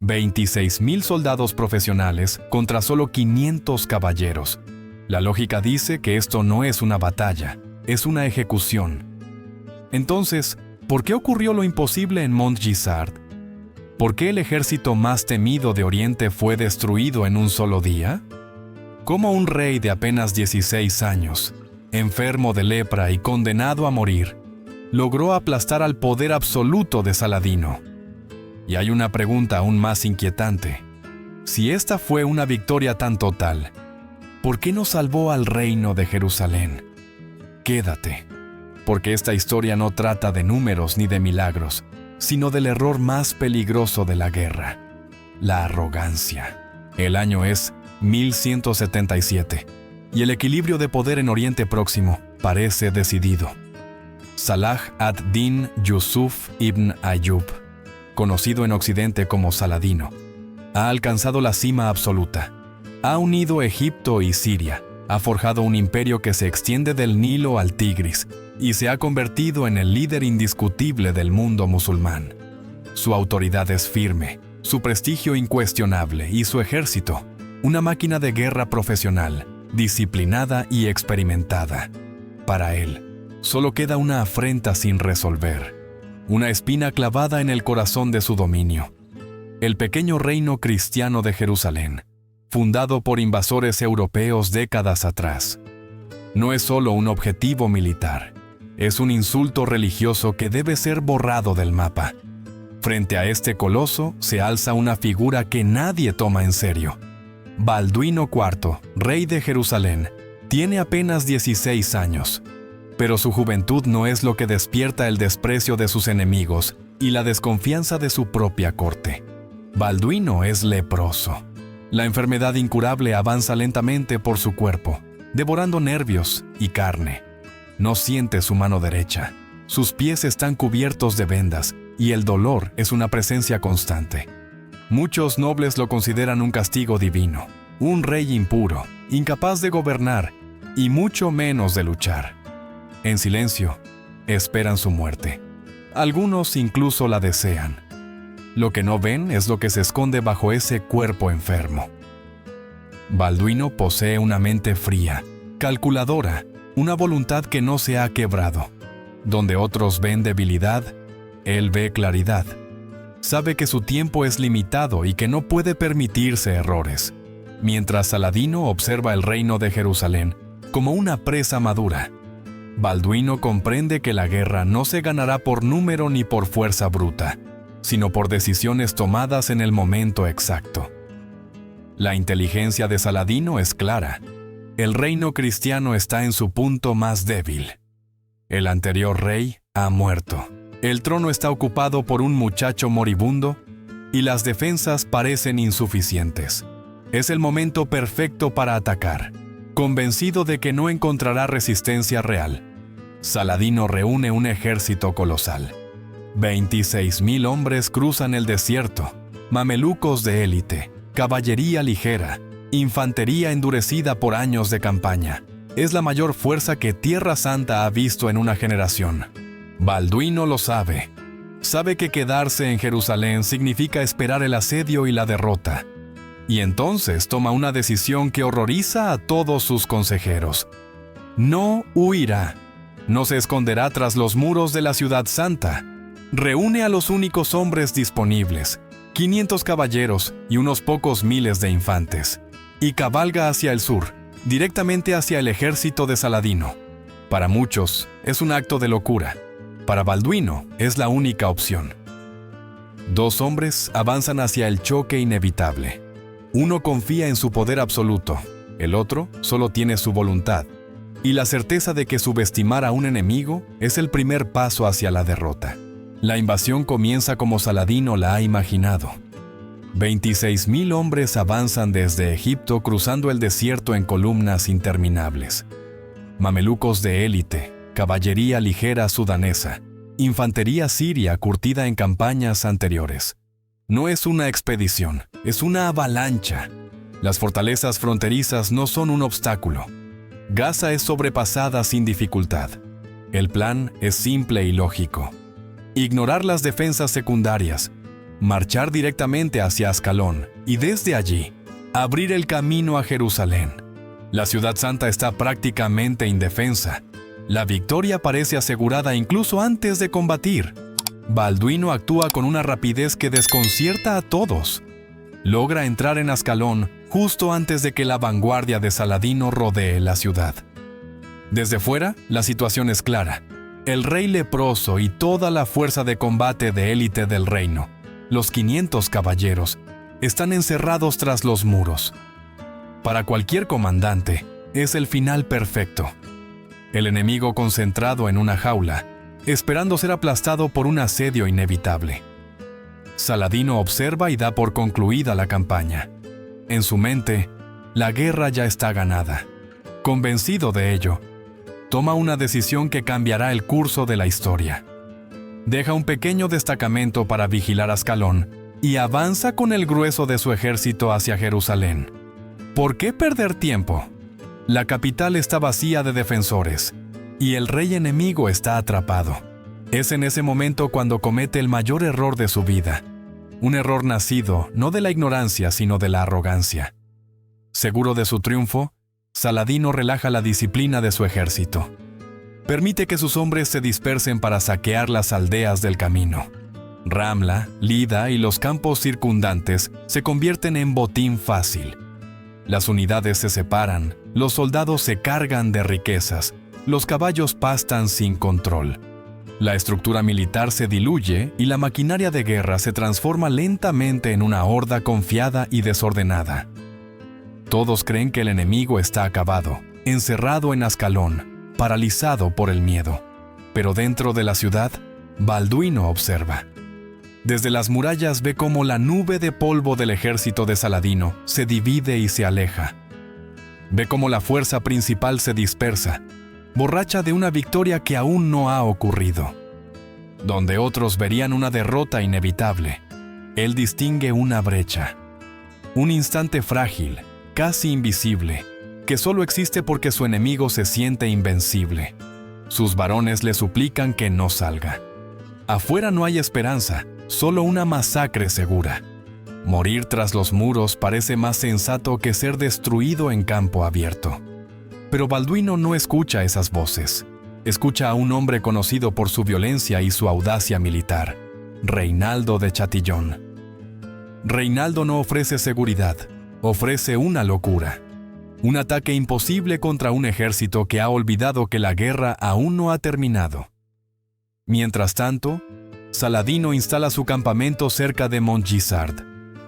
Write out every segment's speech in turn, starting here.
26,000 soldados profesionales contra solo 500 caballeros. La lógica dice que esto no es una batalla, es una ejecución. Entonces, ¿por qué ocurrió lo imposible en Montgisard? ¿Por qué el ejército más temido de Oriente fue destruido en un solo día? ¿Cómo un rey de apenas 16 años, enfermo de lepra y condenado a morir, logró aplastar al poder absoluto de Saladino? Y hay una pregunta aún más inquietante. Si esta fue una victoria tan total, ¿por qué no salvó al reino de Jerusalén? Quédate, porque esta historia no trata de números ni de milagros, sino del error más peligroso de la guerra: la arrogancia. El año es 1177, y el equilibrio de poder en Oriente Próximo parece decidido. Salah ad-Din Yusuf ibn Ayyub, conocido en Occidente como Saladino, ha alcanzado la cima absoluta. Ha unido Egipto y Siria, ha forjado un imperio que se extiende del Nilo al Tigris y se ha convertido en el líder indiscutible del mundo musulmán. Su autoridad es firme, su prestigio incuestionable y su ejército, una máquina de guerra profesional, disciplinada y experimentada. Para él, solo queda una afrenta sin resolver, una espina clavada en el corazón de su dominio: el pequeño reino cristiano de Jerusalén, fundado por invasores europeos décadas atrás. No es solo un objetivo militar, es un insulto religioso que debe ser borrado del mapa. Frente a este coloso se alza una figura que nadie toma en serio. Balduino IV, rey de Jerusalén, tiene apenas 16 años, pero su juventud no es lo que despierta el desprecio de sus enemigos y la desconfianza de su propia corte. Balduino es leproso. La enfermedad incurable avanza lentamente por su cuerpo, devorando nervios y carne. No siente su mano derecha, sus pies están cubiertos de vendas y el dolor es una presencia constante. Muchos nobles lo consideran un castigo divino, un rey impuro, incapaz de gobernar y mucho menos de luchar. En silencio, esperan su muerte. Algunos incluso la desean. Lo que no ven es lo que se esconde bajo ese cuerpo enfermo. Balduino posee una mente fría, calculadora, una voluntad que no se ha quebrado. Donde otros ven debilidad, él ve claridad. Sabe que su tiempo es limitado y que no puede permitirse errores. Mientras Saladino observa el reino de Jerusalén como una presa madura, Balduino comprende que la guerra no se ganará por número ni por fuerza bruta, sino por decisiones tomadas en el momento exacto. La inteligencia de Saladino es clara. El reino cristiano está en su punto más débil. El anterior rey ha muerto. El trono está ocupado por un muchacho moribundo y las defensas parecen insuficientes. Es el momento perfecto para atacar. Convencido de que no encontrará resistencia real, Saladino reúne un ejército colosal. 26,000 hombres cruzan el desierto, mamelucos de élite, caballería ligera, infantería endurecida por años de campaña. Es la mayor fuerza que Tierra Santa ha visto en una generación. Balduino lo sabe. Sabe que quedarse en Jerusalén significa esperar el asedio y la derrota. Y entonces toma una decisión que horroriza a todos sus consejeros. No huirá. No se esconderá tras los muros de la ciudad santa. Reúne a los únicos hombres disponibles, 500 caballeros y unos pocos miles de infantes, y cabalga hacia el sur, directamente hacia el ejército de Saladino. Para muchos, es un acto de locura. Para Balduino, es la única opción. Dos hombres avanzan hacia el choque inevitable. Uno confía en su poder absoluto, el otro solo tiene su voluntad, y la certeza de que subestimar a un enemigo es el primer paso hacia la derrota. La invasión comienza como Saladino la ha imaginado. 26,000 hombres avanzan desde Egipto cruzando el desierto en columnas interminables. Mamelucos de élite, caballería ligera sudanesa, infantería siria curtida en campañas anteriores. No es una expedición, es una avalancha. Las fortalezas fronterizas no son un obstáculo. Gaza es sobrepasada sin dificultad. El plan es simple y lógico. Ignorar las defensas secundarias, marchar directamente hacia Ascalón y desde allí abrir el camino a Jerusalén. La ciudad santa está prácticamente indefensa. La victoria parece asegurada incluso antes de combatir. Balduino actúa con una rapidez que desconcierta a todos. Logra entrar en Ascalón justo antes de que la vanguardia de Saladino rodee la ciudad. Desde fuera, la situación es clara. El rey leproso y toda la fuerza de combate de élite del reino, los 500 caballeros, están encerrados tras los muros. Para cualquier comandante, es el final perfecto. El enemigo concentrado en una jaula, esperando ser aplastado por un asedio inevitable. Saladino observa y da por concluida la campaña. En su mente, la guerra ya está ganada. Convencido de ello, toma una decisión que cambiará el curso de la historia. Deja un pequeño destacamento para vigilar Ascalón y avanza con el grueso de su ejército hacia Jerusalén. ¿Por qué perder tiempo? La capital está vacía de defensores y el rey enemigo está atrapado. Es en ese momento cuando comete el mayor error de su vida. Un error nacido no de la ignorancia, sino de la arrogancia. Seguro de su triunfo, Saladino relaja la disciplina de su ejército. Permite que sus hombres se dispersen para saquear las aldeas del camino. Ramla, Lida y los campos circundantes se convierten en botín fácil. Las unidades se separan, los soldados se cargan de riquezas, los caballos pastan sin control. La estructura militar se diluye y la maquinaria de guerra se transforma lentamente en una horda confiada y desordenada. Todos creen que el enemigo está acabado, encerrado en Ascalón, paralizado por el miedo. Pero dentro de la ciudad, Balduino observa. Desde las murallas ve cómo la nube de polvo del ejército de Saladino se divide y se aleja. Ve cómo la fuerza principal se dispersa, borracha de una victoria que aún no ha ocurrido. Donde otros verían una derrota inevitable, él distingue una brecha. Un instante frágil, casi invisible, que solo existe porque su enemigo se siente invencible. Sus varones le suplican que no salga. Afuera no hay esperanza, solo una masacre segura. Morir tras los muros parece más sensato que ser destruido en campo abierto. Pero Balduino no escucha esas voces. Escucha a un hombre conocido por su violencia y su audacia militar, Reinaldo de Chatillon. Reinaldo no ofrece seguridad, ofrece una locura. Un ataque imposible contra un ejército que ha olvidado que la guerra aún no ha terminado. Mientras tanto, Saladino instala su campamento cerca de Montgisard.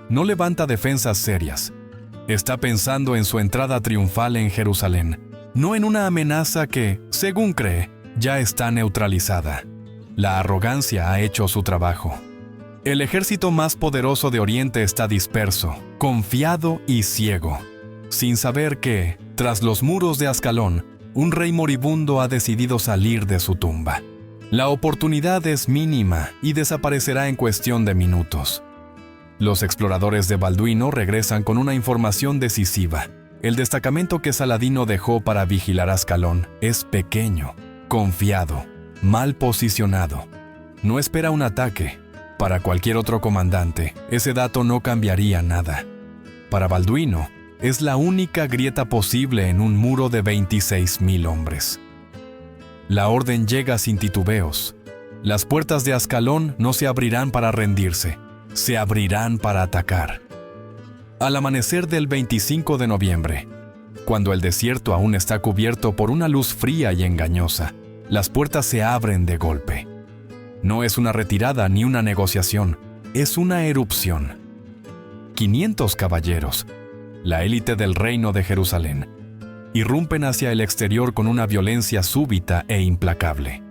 No levanta defensas serias. Está pensando en su entrada triunfal en Jerusalén, no en una amenaza que, según cree, ya está neutralizada. La arrogancia ha hecho su trabajo. El ejército más poderoso de Oriente está disperso, confiado y ciego, sin saber que, tras los muros de Ascalón, un rey moribundo ha decidido salir de su tumba. La oportunidad es mínima y desaparecerá en cuestión de minutos. Los exploradores de Balduino regresan con una información decisiva. El destacamento que Saladino dejó para vigilar Ascalón es pequeño, confiado, mal posicionado. No espera un ataque. Para cualquier otro comandante, ese dato no cambiaría nada. Para Balduino, es la única grieta posible en un muro de 26,000 hombres. La orden llega sin titubeos. Las puertas de Ascalón no se abrirán para rendirse, se abrirán para atacar. Al amanecer del 25 de noviembre, cuando el desierto aún está cubierto por una luz fría y engañosa, las puertas se abren de golpe. No es una retirada ni una negociación, es una erupción. 500 caballeros, la élite del reino de Jerusalén, irrumpen hacia el exterior con una violencia súbita e implacable.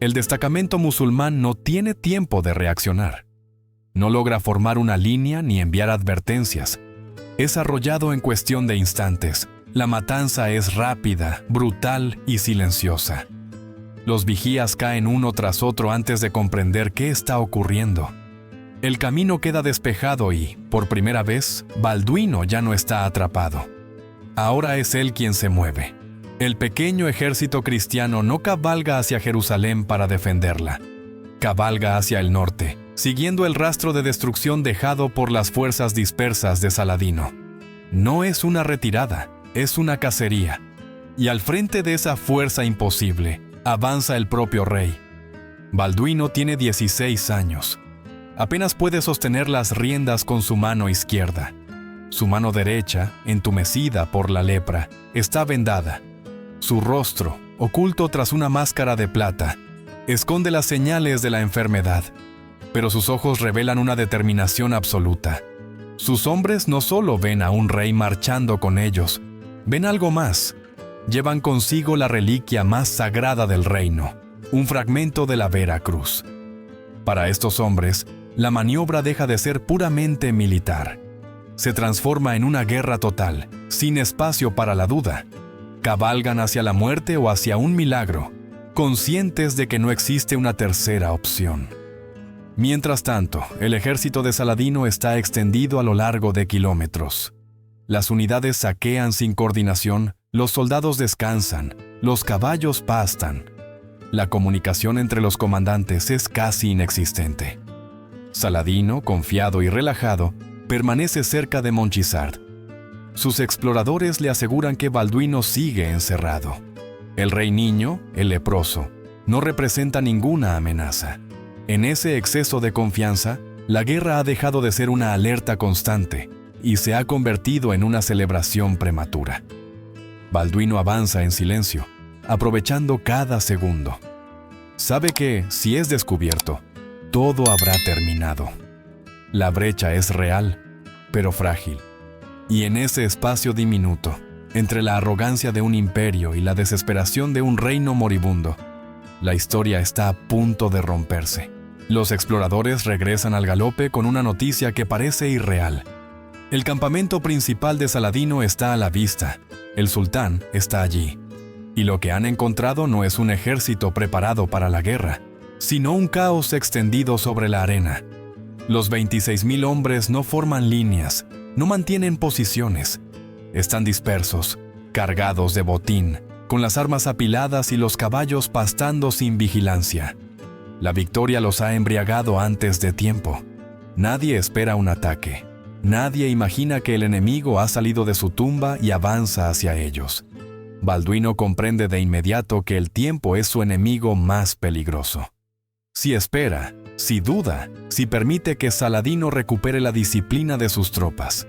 El destacamento musulmán no tiene tiempo de reaccionar. No logra formar una línea ni enviar advertencias. Es arrollado en cuestión de instantes. La matanza es rápida, brutal y silenciosa. Los vigías caen uno tras otro antes de comprender qué está ocurriendo. El camino queda despejado y, por primera vez, Balduino ya no está atrapado. Ahora es él quien se mueve. El pequeño ejército cristiano no cabalga hacia Jerusalén para defenderla. Cabalga hacia el norte, siguiendo el rastro de destrucción dejado por las fuerzas dispersas de Saladino. No es una retirada, es una cacería. Y al frente de esa fuerza imposible, avanza el propio rey. Balduino tiene 16 años. Apenas puede sostener las riendas con su mano izquierda. Su mano derecha, entumecida por la lepra, está vendada. Su rostro, oculto tras una máscara de plata, esconde las señales de la enfermedad, pero sus ojos revelan una determinación absoluta. Sus hombres no solo ven a un rey marchando con ellos, ven algo más. Llevan consigo la reliquia más sagrada del reino, un fragmento de la Vera Cruz. Para estos hombres, la maniobra deja de ser puramente militar. Se transforma en una guerra total, sin espacio para la duda. Cabalgan hacia la muerte o hacia un milagro, conscientes de que no existe una tercera opción. Mientras tanto, el ejército de Saladino está extendido a lo largo de kilómetros. Las unidades saquean sin coordinación, los soldados descansan, los caballos pastan. La comunicación entre los comandantes es casi inexistente. Saladino, confiado y relajado, permanece cerca de Montgisard. Sus exploradores le aseguran que Balduino sigue encerrado. El rey niño, el leproso, no representa ninguna amenaza. En ese exceso de confianza, la guerra ha dejado de ser una alerta constante y se ha convertido en una celebración prematura. Balduino avanza en silencio, aprovechando cada segundo. Sabe que, si es descubierto, todo habrá terminado. La brecha es real, pero frágil. Y en ese espacio diminuto, entre la arrogancia de un imperio y la desesperación de un reino moribundo, la historia está a punto de romperse. Los exploradores regresan al galope con una noticia que parece irreal. El campamento principal de Saladino está a la vista. El sultán está allí. Y lo que han encontrado no es un ejército preparado para la guerra, sino un caos extendido sobre la arena. Los 26,000 hombres no forman líneas, no mantienen posiciones. Están dispersos, cargados de botín, con las armas apiladas y los caballos pastando sin vigilancia. La victoria los ha embriagado antes de tiempo. Nadie espera un ataque. Nadie imagina que el enemigo ha salido de su tumba y avanza hacia ellos. Balduino comprende de inmediato que el tiempo es su enemigo más peligroso. Si espera, si duda, si permite que Saladino recupere la disciplina de sus tropas,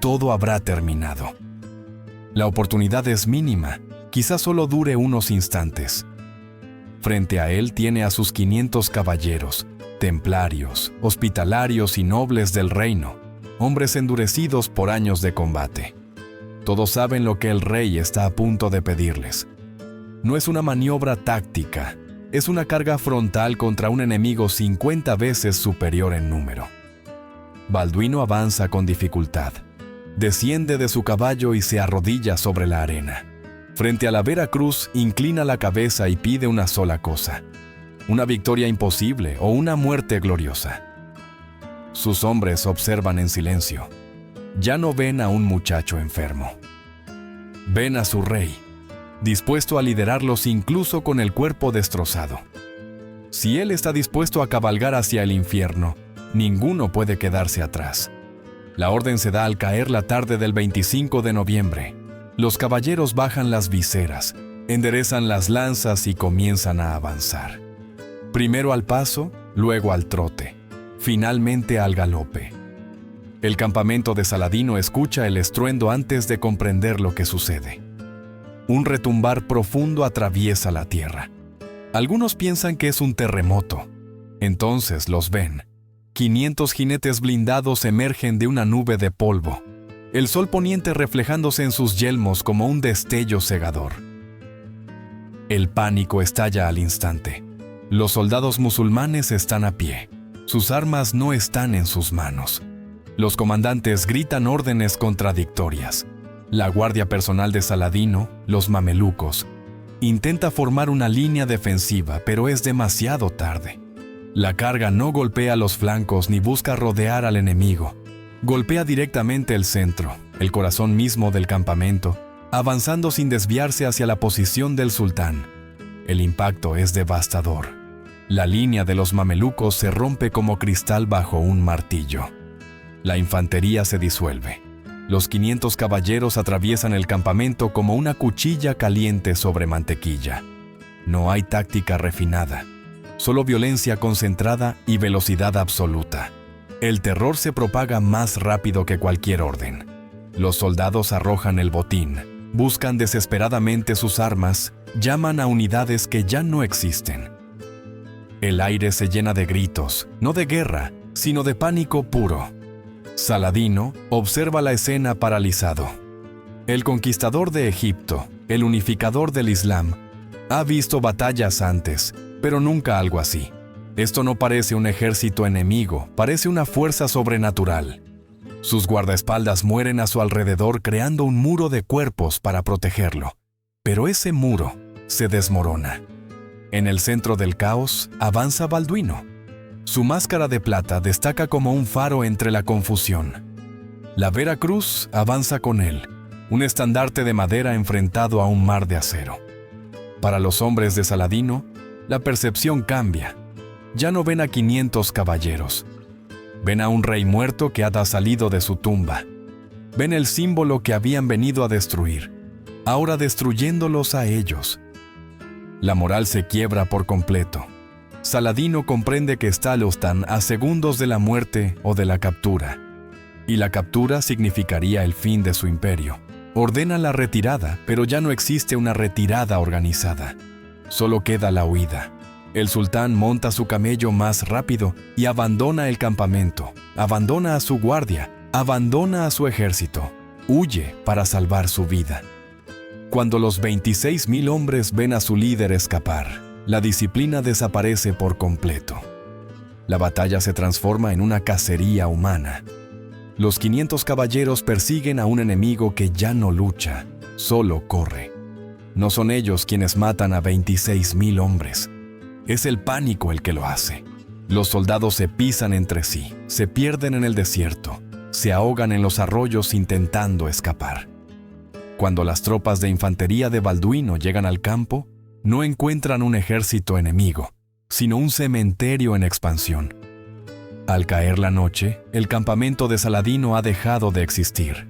todo habrá terminado. La oportunidad es mínima, quizás solo dure unos instantes. Frente a él tiene a sus 500 caballeros, templarios, hospitalarios y nobles del reino, hombres endurecidos por años de combate. Todos saben lo que el rey está a punto de pedirles. No es una maniobra táctica, es una carga frontal contra un enemigo 50 veces superior en número. Balduino avanza con dificultad. Desciende de su caballo y se arrodilla sobre la arena. Frente a la Vera Cruz, inclina la cabeza y pide una sola cosa: una victoria imposible o una muerte gloriosa. Sus hombres observan en silencio. Ya no ven a un muchacho enfermo. Ven a su rey, dispuesto a liderarlos incluso con el cuerpo destrozado. Si él está dispuesto a cabalgar hacia el infierno, ninguno puede quedarse atrás. La orden se da al caer la tarde del 25 de noviembre. Los caballeros bajan las viseras, enderezan las lanzas y comienzan a avanzar. Primero al paso, luego al trote, finalmente al galope. El campamento de Saladino escucha el estruendo antes de comprender lo que sucede. Un retumbar profundo atraviesa la tierra. Algunos piensan que es un terremoto. Entonces los ven. 500 jinetes blindados emergen de una nube de polvo, el sol poniente reflejándose en sus yelmos como un destello cegador. El pánico estalla al instante. Los soldados musulmanes están a pie. Sus armas no están en sus manos. Los comandantes gritan órdenes contradictorias. La guardia personal de Saladino, los mamelucos, intenta formar una línea defensiva, pero es demasiado tarde. La carga no golpea los flancos ni busca rodear al enemigo. Golpea directamente el centro, el corazón mismo del campamento, avanzando sin desviarse hacia la posición del sultán. El impacto es devastador. La línea de los mamelucos se rompe como cristal bajo un martillo. La infantería se disuelve. Los 500 caballeros atraviesan el campamento como una cuchilla caliente sobre mantequilla. No hay táctica refinada, solo violencia concentrada y velocidad absoluta. El terror se propaga más rápido que cualquier orden. Los soldados arrojan el botín, buscan desesperadamente sus armas, llaman a unidades que ya no existen. El aire se llena de gritos, no de guerra, sino de pánico puro. Saladino observa la escena paralizado. El conquistador de Egipto, el unificador del Islam, ha visto batallas antes, pero nunca algo así. Esto no parece un ejército enemigo, parece una fuerza sobrenatural. Sus guardaespaldas mueren a su alrededor creando un muro de cuerpos para protegerlo. Pero ese muro se desmorona. En el centro del caos avanza Balduino. Su máscara de plata destaca como un faro entre la confusión. La Vera Cruz avanza con él, un estandarte de madera enfrentado a un mar de acero. Para los hombres de Saladino, la percepción cambia. Ya no ven a 500 caballeros. Ven a un rey muerto que ha salido de su tumba. Ven el símbolo que habían venido a destruir, ahora destruyéndolos a ellos. La moral se quiebra por completo. Saladino comprende que está a segundos de la muerte o de la captura. Y la captura significaría el fin de su imperio. Ordena la retirada, pero ya no existe una retirada organizada. Solo queda la huida. El sultán monta su camello más rápido y abandona el campamento, abandona a su guardia, abandona a su ejército. Huye para salvar su vida. Cuando los 26.000 hombres ven a su líder escapar, la disciplina desaparece por completo. La batalla se transforma en una cacería humana. Los 500 caballeros persiguen a un enemigo que ya no lucha, solo corre. No son ellos quienes matan a 26.000 hombres. Es el pánico el que lo hace. Los soldados se pisan entre sí, se pierden en el desierto, se ahogan en los arroyos intentando escapar. Cuando las tropas de infantería de Balduino llegan al campo, no encuentran un ejército enemigo, sino un cementerio en expansión. Al caer la noche, el campamento de Saladino ha dejado de existir.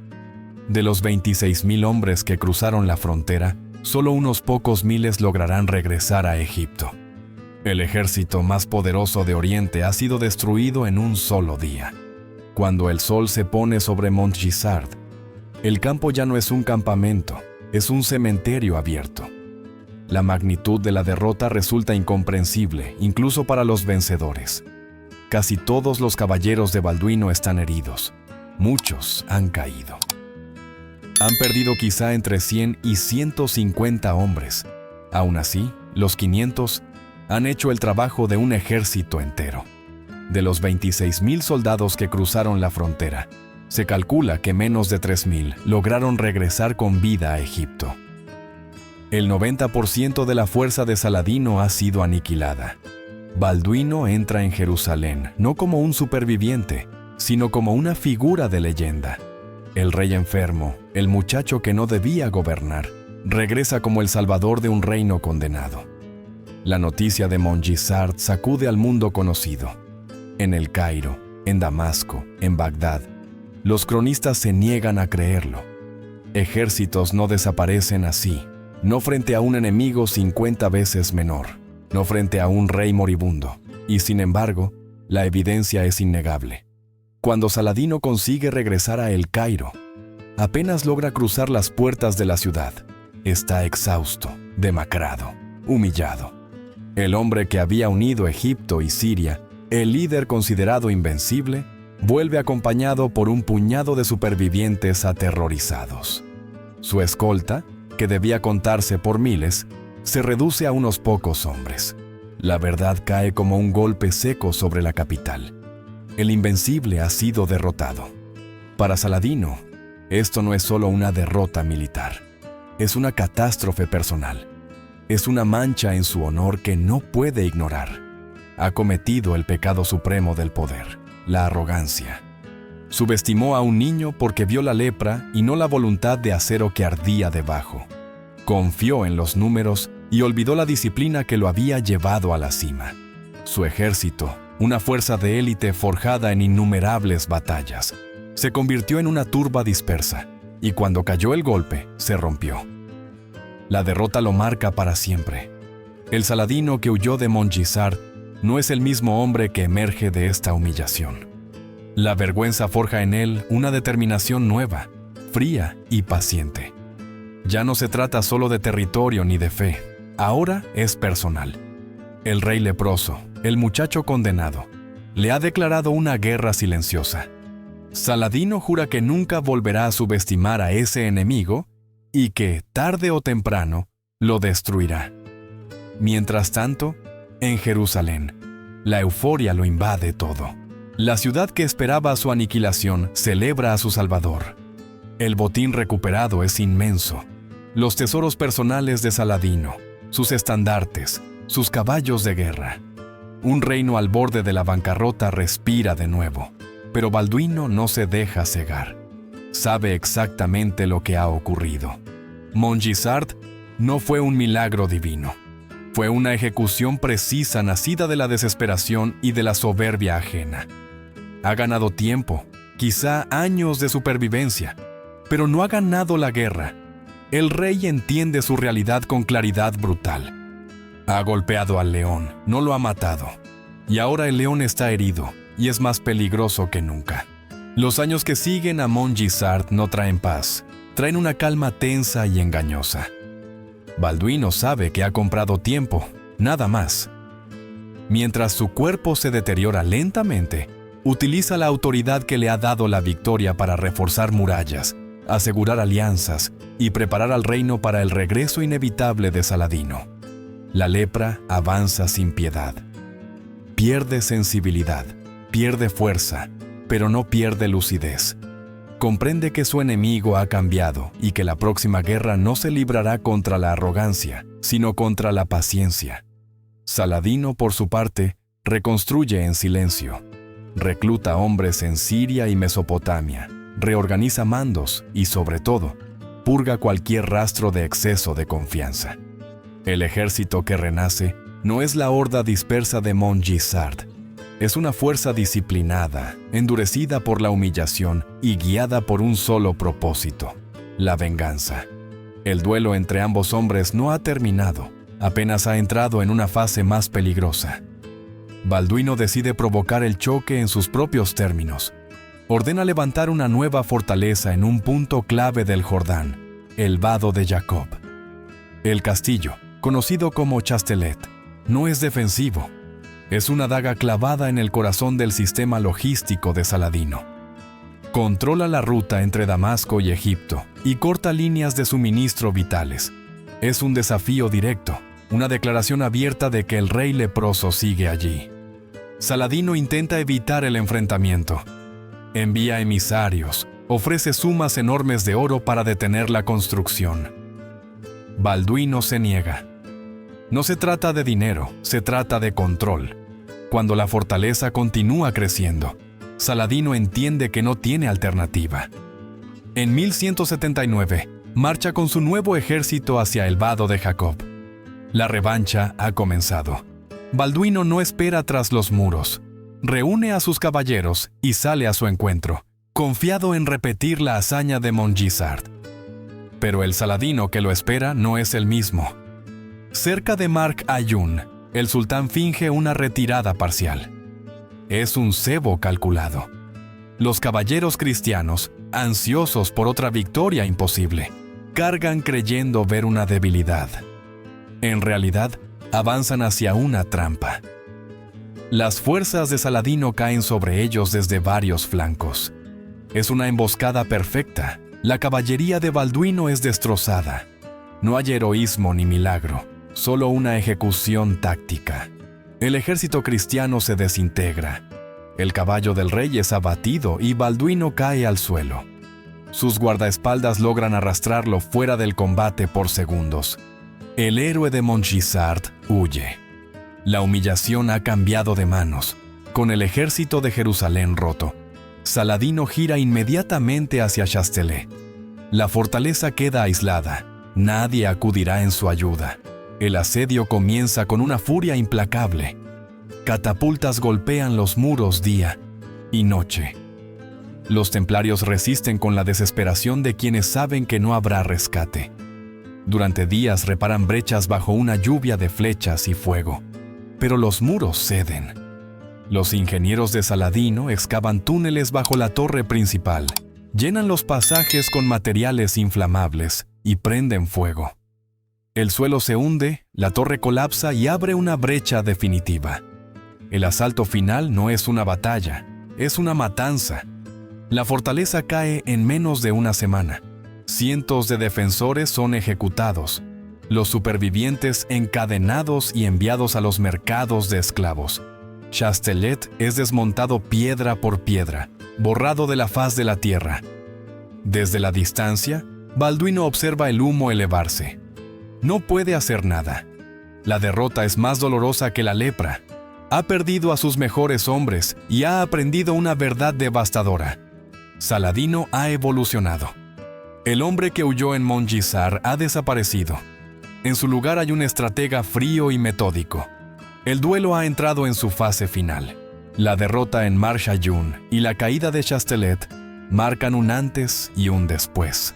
De los 26.000 hombres que cruzaron la frontera, solo unos pocos miles lograrán regresar a Egipto. El ejército más poderoso de Oriente ha sido destruido en un solo día. Cuando el sol se pone sobre Mont Gisard, el campo ya no es un campamento, es un cementerio abierto. La magnitud de la derrota resulta incomprensible, incluso para los vencedores. Casi todos los caballeros de Balduino están heridos. Muchos han caído. Han perdido quizá entre 100 y 150 hombres. Aún así, los 500 han hecho el trabajo de un ejército entero. De los 26.000 soldados que cruzaron la frontera, se calcula que menos de 3.000 lograron regresar con vida a Egipto. El 90% de la fuerza de Saladino ha sido aniquilada. Balduino entra en Jerusalén no como un superviviente, sino como una figura de leyenda. El rey enfermo, el muchacho que no debía gobernar, regresa como el salvador de un reino condenado. La noticia de Mont Gisard sacude al mundo conocido. En El Cairo, en Damasco, en Bagdad, los cronistas se niegan a creerlo. Ejércitos no desaparecen así, no frente a un enemigo 50 veces menor, no frente a un rey moribundo. Y sin embargo, la evidencia es innegable. Cuando Saladino consigue regresar a El Cairo, apenas logra cruzar las puertas de la ciudad. Está exhausto, demacrado, humillado. El hombre que había unido Egipto y Siria, el líder considerado invencible, vuelve acompañado por un puñado de supervivientes aterrorizados. Su escolta, que debía contarse por miles, se reduce a unos pocos hombres. La verdad cae como un golpe seco sobre la capital. El invencible ha sido derrotado. Para Saladino, esto no es solo una derrota militar, es una catástrofe personal. Es una mancha en su honor que no puede ignorar. Ha cometido el pecado supremo del poder, la arrogancia. Subestimó a un niño porque vio la lepra y no la voluntad de acero que ardía debajo. Confió en los números y olvidó la disciplina que lo había llevado a la cima. Su ejército, una fuerza de élite forjada en innumerables batallas, se convirtió en una turba dispersa, y cuando cayó el golpe, se rompió. La derrota lo marca para siempre. El Saladino que huyó de Mongisart no es el mismo hombre que emerge de esta humillación. La vergüenza forja en él una determinación nueva, fría y paciente. Ya no se trata solo de territorio ni de fe, ahora es personal. El rey leproso, el muchacho condenado, le ha declarado una guerra silenciosa. Saladino jura que nunca volverá a subestimar a ese enemigo y que, tarde o temprano, lo destruirá. Mientras tanto, en Jerusalén, la euforia lo invade todo. La ciudad que esperaba su aniquilación celebra a su Salvador. El botín recuperado es inmenso. Los tesoros personales de Saladino, sus estandartes, sus caballos de guerra. Un reino al borde de la bancarrota respira de nuevo. Pero Balduino no se deja cegar. Sabe exactamente lo que ha ocurrido. Mongisart no fue un milagro divino. Fue una ejecución precisa nacida de la desesperación y de la soberbia ajena. Ha ganado tiempo, quizá años de supervivencia, pero no ha ganado la guerra. El rey entiende su realidad con claridad brutal. Ha golpeado al león, no lo ha matado. Y ahora el león está herido y es más peligroso que nunca. Los años que siguen a Mongisart no traen paz, traen una calma tensa y engañosa. Balduino sabe que ha comprado tiempo, nada más. Mientras su cuerpo se deteriora lentamente, utiliza la autoridad que le ha dado la victoria para reforzar murallas, asegurar alianzas y preparar al reino para el regreso inevitable de Saladino. La lepra avanza sin piedad. Pierde sensibilidad, pierde fuerza, pero no pierde lucidez. Comprende que su enemigo ha cambiado y que la próxima guerra no se librará contra la arrogancia, sino contra la paciencia. Saladino, por su parte, reconstruye en silencio. Recluta hombres en Siria y Mesopotamia, reorganiza mandos y, sobre todo, purga cualquier rastro de exceso de confianza. El ejército que renace no es la horda dispersa de Mongisart. Es una fuerza disciplinada, endurecida por la humillación y guiada por un solo propósito: la venganza. El duelo entre ambos hombres no ha terminado, apenas ha entrado en una fase más peligrosa. Balduino decide provocar el choque en sus propios términos. Ordena levantar una nueva fortaleza en un punto clave del Jordán, el Vado de Jacob. El castillo, conocido como Chastelet, no es defensivo. Es una daga clavada en el corazón del sistema logístico de Saladino. Controla la ruta entre Damasco y Egipto y corta líneas de suministro vitales. Es un desafío directo, una declaración abierta de que el rey leproso sigue allí. Saladino intenta evitar el enfrentamiento. Envía emisarios, ofrece sumas enormes de oro para detener la construcción. Balduino se niega. No se trata de dinero, se trata de control. Cuando la fortaleza continúa creciendo, Saladino entiende que no tiene alternativa. En 1179, marcha con su nuevo ejército hacia el Vado de Jacob. La revancha ha comenzado. Balduino no espera tras los muros. Reúne a sus caballeros y sale a su encuentro, confiado en repetir la hazaña de Mongisart. Pero el Saladino que lo espera no es el mismo. Cerca de Mark Ayun, el sultán finge una retirada parcial. Es un cebo calculado. Los caballeros cristianos, ansiosos por otra victoria imposible, cargan creyendo ver una debilidad. En realidad, avanzan hacia una trampa. Las fuerzas de Saladino caen sobre ellos desde varios flancos. Es una emboscada perfecta. La caballería de Balduino es destrozada. No hay heroísmo ni milagro, solo una ejecución táctica. El ejército cristiano se desintegra. El caballo del rey es abatido y Balduino cae al suelo. Sus guardaespaldas logran arrastrarlo fuera del combate por segundos. El héroe de Mongisart huye. La humillación ha cambiado de manos. Con el ejército de Jerusalén roto, Saladino gira inmediatamente hacia Chastelet. La fortaleza queda aislada. Nadie acudirá en su ayuda. El asedio comienza con una furia implacable. catapultas golpean los muros día y noche. Los templarios resisten con la desesperación de quienes saben que no habrá rescate. Durante días reparan brechas bajo una lluvia de flechas y fuego, pero los muros ceden. Los ingenieros de Saladino excavan túneles bajo la torre principal, llenan los pasajes con materiales inflamables y prenden fuego. El suelo se hunde, la torre colapsa y abre una brecha definitiva. El asalto final no es una batalla, es una matanza. La fortaleza cae en menos de una semana. Cientos de defensores son ejecutados, los supervivientes encadenados y enviados a los mercados de esclavos. Chastelet es desmontado piedra por piedra, borrado de la faz de la tierra. Desde la distancia, Balduino observa el humo elevarse. No puede hacer nada. La derrota es más dolorosa que la lepra. Ha perdido a sus mejores hombres y ha aprendido una verdad devastadora. Saladino ha evolucionado. El hombre que huyó en Montgisart ha desaparecido. En su lugar hay un estratega frío y metódico. El duelo ha entrado en su fase final. La derrota en Marchajun y la caída de Chastelet marcan un antes y un después.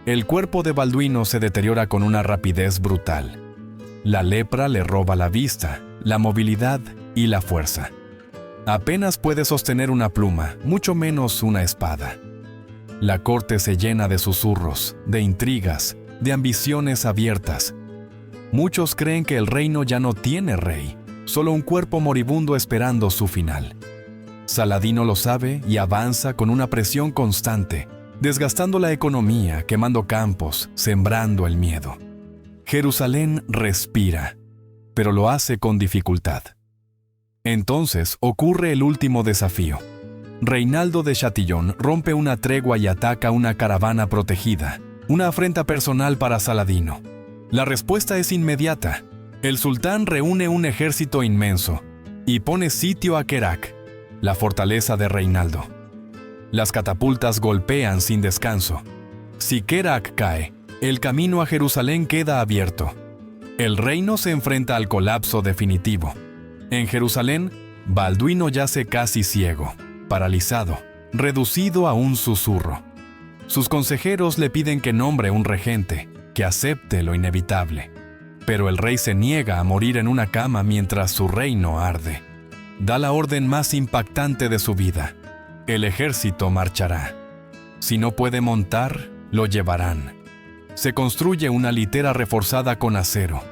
El cuerpo de Balduino se deteriora con una rapidez brutal. La lepra le roba la vista, la movilidad y la fuerza. Apenas puede sostener una pluma, mucho menos una espada. La corte se llena de susurros, de intrigas, de ambiciones abiertas. Muchos creen que el reino ya no tiene rey, solo un cuerpo moribundo esperando su final. Saladino lo sabe y avanza con una presión constante, desgastando la economía, quemando campos, sembrando el miedo. Jerusalén respira, pero lo hace con dificultad. Entonces ocurre el último desafío. Reinaldo de Chatillon rompe una tregua y ataca una caravana protegida, una afrenta personal para Saladino. La respuesta es inmediata. El sultán reúne un ejército inmenso y pone sitio a Kerak, la fortaleza de Reinaldo. Las catapultas golpean sin descanso. Si Kerak cae, el camino a Jerusalén queda abierto. El reino se enfrenta al colapso definitivo. En Jerusalén, Balduino yace casi ciego, paralizado, reducido a un susurro. Sus consejeros le piden que nombre un regente, que acepte lo inevitable. Pero el rey se niega a morir en una cama mientras su reino arde. Da la orden más impactante de su vida. El ejército marchará. Si no puede montar, lo llevarán. Se construye una litera reforzada con acero.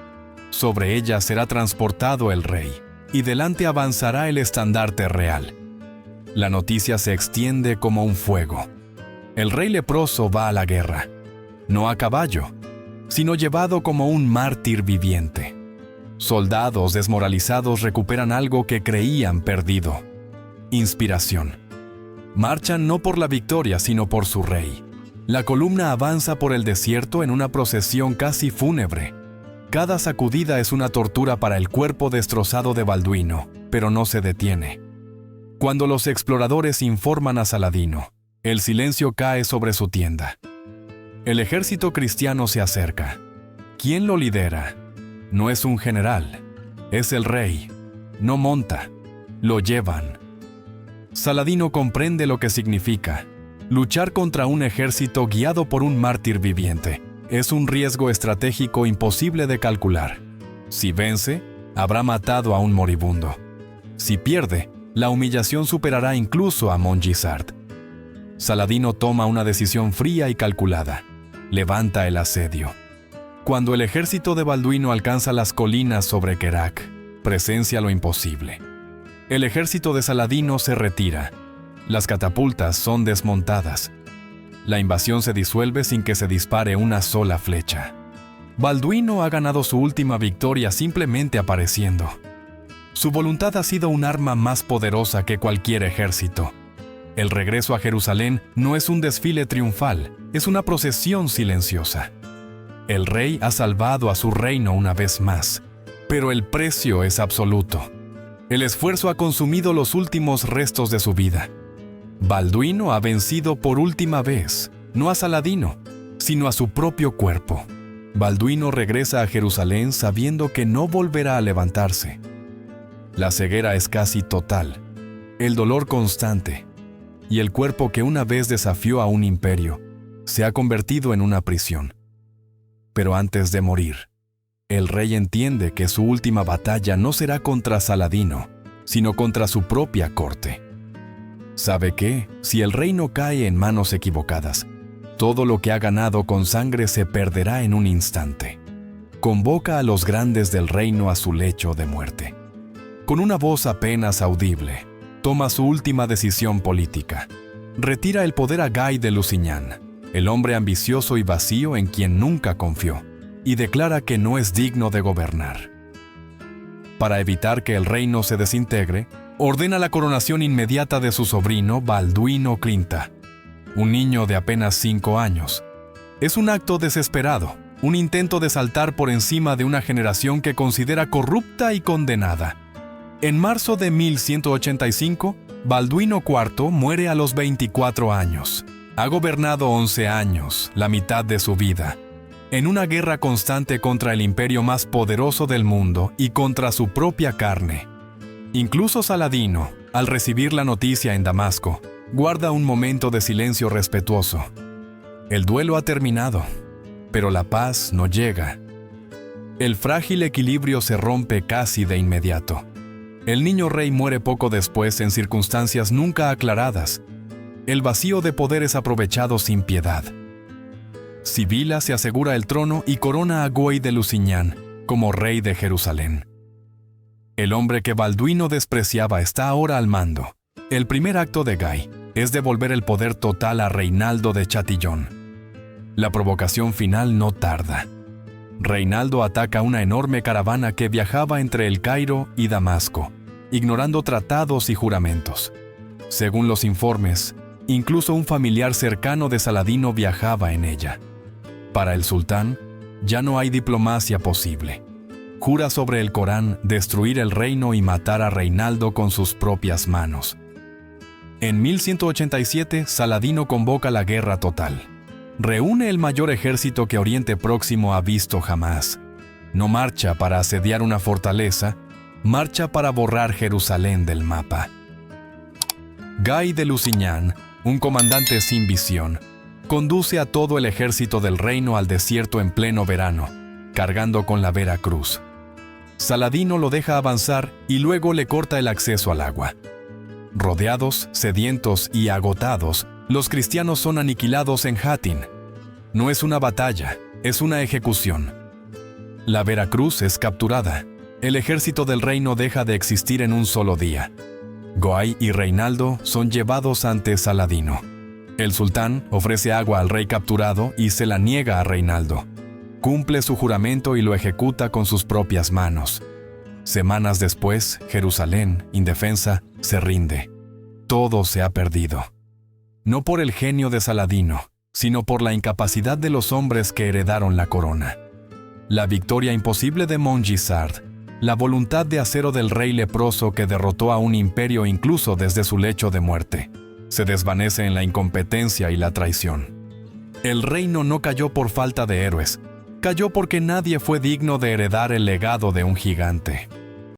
Sobre ella será transportado el rey, y delante avanzará el estandarte real. La noticia se extiende como un fuego. El rey leproso va a la guerra, no a caballo, sino llevado como un mártir viviente. Soldados desmoralizados recuperan algo que creían perdido: inspiración. Marchan no por la victoria, sino por su rey. La columna avanza por el desierto en una procesión casi fúnebre. Cada sacudida es una tortura para el cuerpo destrozado de Balduino, pero no se detiene. Cuando los exploradores informan a Saladino, el silencio cae sobre su tienda. El ejército cristiano se acerca. ¿Quién lo lidera? No es un general, es el rey. No monta, lo llevan. Saladino comprende lo que significa. Luchar contra un ejército guiado por un mártir viviente es un riesgo estratégico imposible de calcular. Si vence, habrá matado a un moribundo. Si pierde, la humillación superará incluso a Montgisart. Saladino toma una decisión fría y calculada. Levanta el asedio. Cuando el ejército de Balduino alcanza las colinas sobre Kerak, presencia lo imposible. El ejército de Saladino se retira. Las catapultas son desmontadas. La invasión se disuelve sin que se dispare una sola flecha. Balduino ha ganado su última victoria simplemente apareciendo. Su voluntad ha sido un arma más poderosa que cualquier ejército. El regreso a Jerusalén no es un desfile triunfal, es una procesión silenciosa. El rey ha salvado a su reino una vez más, pero el precio es absoluto. El esfuerzo ha consumido los últimos restos de su vida. Balduino ha vencido por última vez, no a Saladino, sino a su propio cuerpo. Balduino regresa a Jerusalén sabiendo que no volverá a levantarse. La ceguera es casi total, el dolor constante, y el cuerpo que una vez desafió a un imperio se ha convertido en una prisión. Pero antes de morir, el rey entiende que su última batalla no será contra Saladino, sino contra su propia corte. Sabe que, si el reino cae en manos equivocadas, todo lo que ha ganado con sangre se perderá en un instante. Convoca a los grandes del reino a su lecho de muerte. Con una voz apenas audible, toma su última decisión política. Retira el poder a Guy de Lusignan, el hombre ambicioso y vacío en quien nunca confió, y declara que no es digno de gobernar. Para evitar que el reino se desintegre, ordena la coronación inmediata de su sobrino Balduino Clinta, un niño de apenas 5 años. Es un acto desesperado, un intento de saltar por encima de una generación que considera corrupta y condenada. En marzo de 1185, Balduino IV muere a los 24 años. Ha gobernado 11 años, la mitad de su vida, en una guerra constante contra el imperio más poderoso del mundo y contra su propia carne. Incluso Saladino, al recibir la noticia en Damasco, guarda un momento de silencio respetuoso. El duelo ha terminado, pero la paz no llega. El frágil equilibrio se rompe casi de inmediato. El niño rey muere poco después en circunstancias nunca aclaradas. El vacío de poder es aprovechado sin piedad. Sibila se asegura el trono y corona a Guy de Lusignan como rey de Jerusalén. El hombre que Balduino despreciaba está ahora al mando. El primer acto de Guy es devolver el poder total a Reinaldo de Chatillon. La provocación final no tarda. Reinaldo ataca una enorme caravana que viajaba entre El Cairo y Damasco, ignorando tratados y juramentos. Según los informes, incluso un familiar cercano de Saladino viajaba en ella. Para el sultán, ya no hay diplomacia posible. Jura sobre el Corán destruir el reino y matar a Reinaldo con sus propias manos. En 1187, Saladino convoca la guerra total. Reúne el mayor ejército que Oriente Próximo ha visto jamás. No marcha para asediar una fortaleza, marcha para borrar Jerusalén del mapa. Guy de Lusignan, un comandante sin visión, conduce a todo el ejército del reino al desierto en pleno verano, cargando con la Vera Cruz. Saladino lo deja avanzar y luego le corta el acceso al agua. Rodeados, sedientos y agotados, los cristianos son aniquilados en Hattin. No es una batalla, es una ejecución. La Vera Cruz es capturada. El ejército del reino deja de existir en un solo día. Guy y Reinaldo son llevados ante Saladino. El sultán ofrece agua al rey capturado y se la niega a Reinaldo. Cumple su juramento y lo ejecuta con sus propias manos. Semanas después, Jerusalén, indefensa, se rinde. Todo se ha perdido. No por el genio de Saladino, sino por la incapacidad de los hombres que heredaron la corona. La victoria imposible de Montgisard, la voluntad de acero del rey leproso que derrotó a un imperio incluso desde su lecho de muerte, se desvanece en la incompetencia y la traición. El reino no cayó por falta de héroes, cayó porque nadie fue digno de heredar el legado de un gigante.